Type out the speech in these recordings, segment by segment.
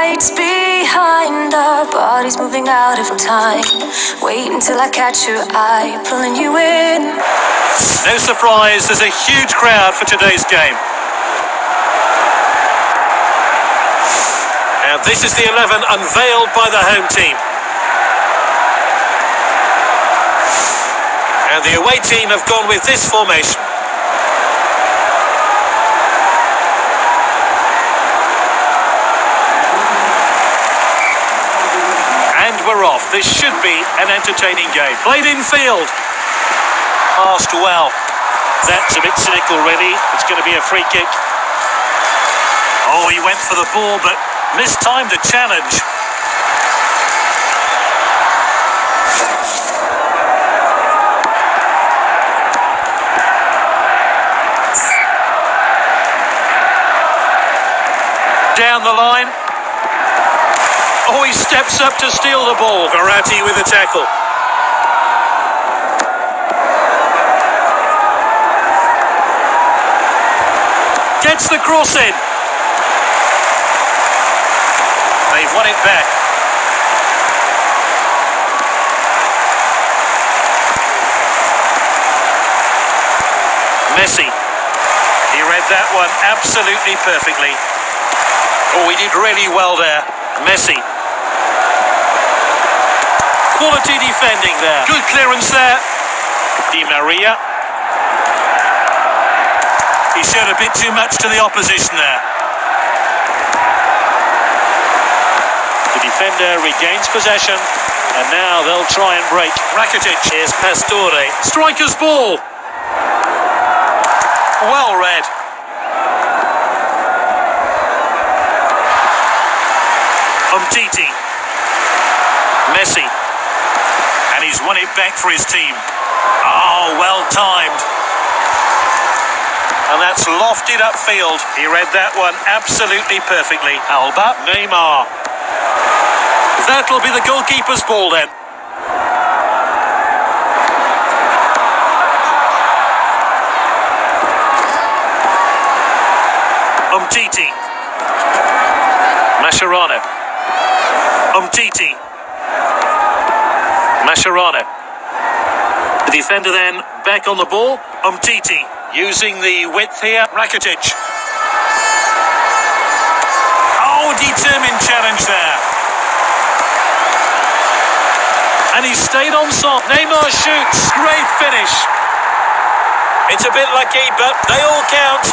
lights behind our bodies moving out of time. Wait until I catch your eye, pulling you in. No surprise, there's a huge crowd for today's game. And this is the 11 unveiled by the home team. And the away team have gone with this formation. And we're off. This should be an entertaining game. Played in field. Passed well. That's a bit cynical, really. It's going to be a free kick. Oh, he went for the ball, but mistimed the challenge. Down the line. Oh, he steps up to steal the ball. Verratti with the tackle. Gets the cross in. They've won it back. Messi. He read that one absolutely perfectly. Oh, he did really well there. Messi. Quality defending there. Good clearance there. Di Maria. He showed a bit too much to the opposition there. The defender regains possession, and now they'll try and break. Rakitic. Here's Pastore. Striker's ball. Well read. Umtiti. Messi. And he's won it back for his team. Oh, well timed. And that's lofted upfield. He read that one absolutely perfectly. Alba. Neymar. That'll be the goalkeeper's ball then. Umtiti. Mascherano. Umtiti. Mascherano. The defender then back on the ball. Umtiti using the width here. Rakitic. Oh, determined challenge there. And he stayed on top. Neymar shoots. Great finish. It's a bit lucky, but they all count.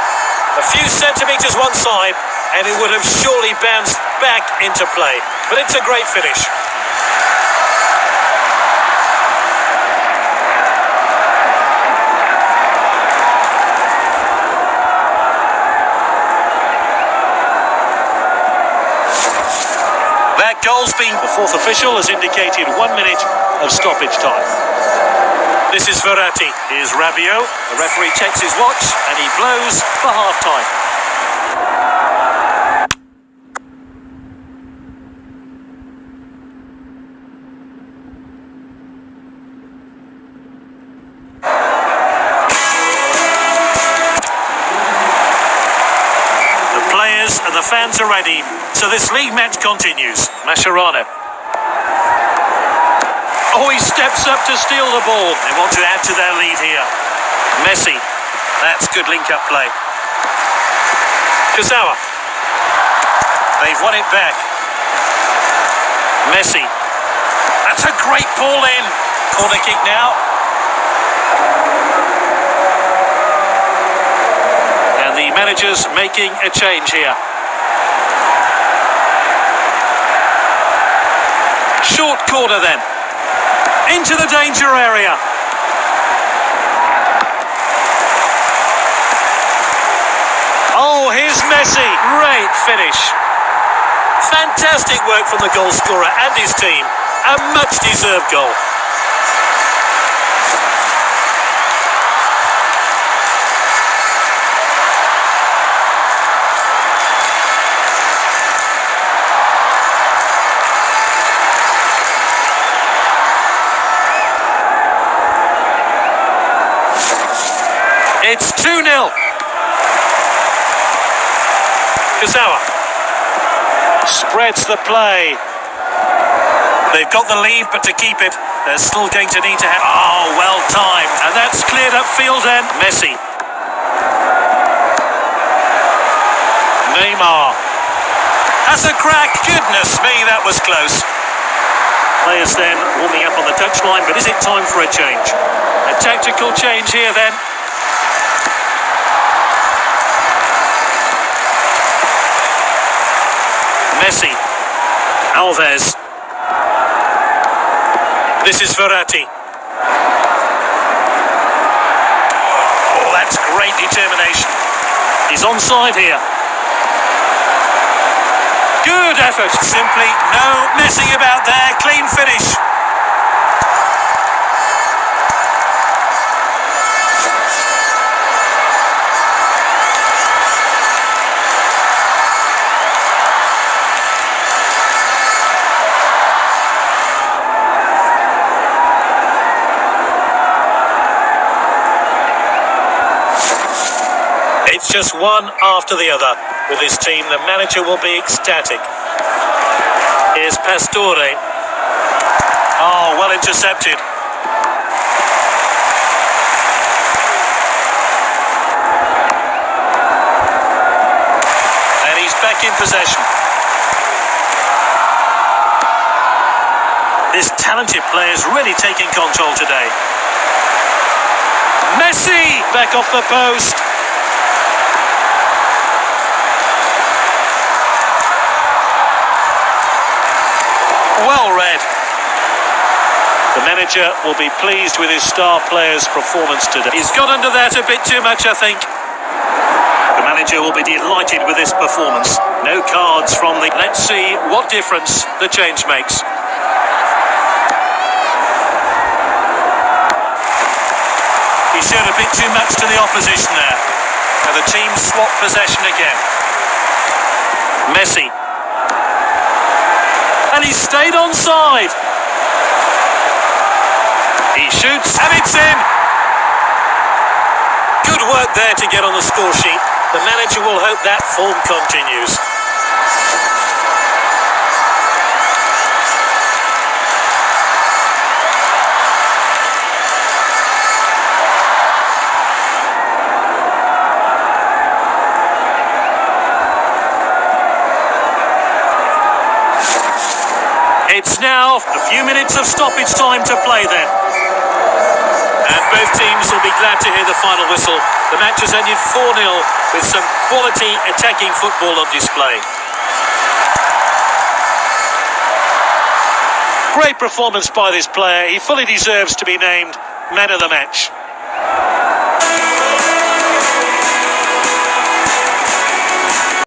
A few centimetres one side, and it would have surely bounced back into play. But it's a great finish. That goal's been... The fourth official has indicated 1 minute of stoppage time. This is Verratti. Here's Rabiot. The referee checks his watch and he blows for half-time. The players and the fans are ready, so this league match continues. Mascherano. Oh, he steps up to steal the ball. They want to add to their lead here. Messi. That's good link-up play. Kurzawa. They've won it back. Messi. That's a great ball in. Corner kick now. And the manager's making a change here. Short corner then. Into the danger area. Oh, here's Messi. Great finish. Fantastic work from the goal scorer and his team. A much-deserved goal. It's 2-0. Kurzawa. spreads the play. They've got the lead, but to keep it, they're still going to need to have... Oh, well timed. And that's cleared up field then. Messi. Neymar. Has a crack. Goodness me, that was close. Players then warming up on the touchline, but is it time for a change? A tactical change here then. Messi. Alves. This is Verratti. Oh, that's great determination. He's onside here. Good effort. Simply no messing about there. Clean finish. It's just one after the other with his team. The manager will be ecstatic. Here's Pastore. Oh, well intercepted. And he's back in possession. This talented player is really taking control today. Messi back off the post. Well read. The manager will be pleased with his star player's performance today. He's got under that a bit too much, I think. The manager will be delighted with this performance. No cards from the... Let's see what difference the change makes. He showed a bit too much to the opposition there. And the team swap possession again. Messi. And he stayed onside. He shoots and it's in. Good work there to get on the score sheet. The manager will hope that form continues. It's now a few minutes of stoppage time to play then. And both teams will be glad to hear the final whistle. The match has ended 4-0 with some quality attacking football on display. Great performance by this player. He fully deserves to be named man of the match.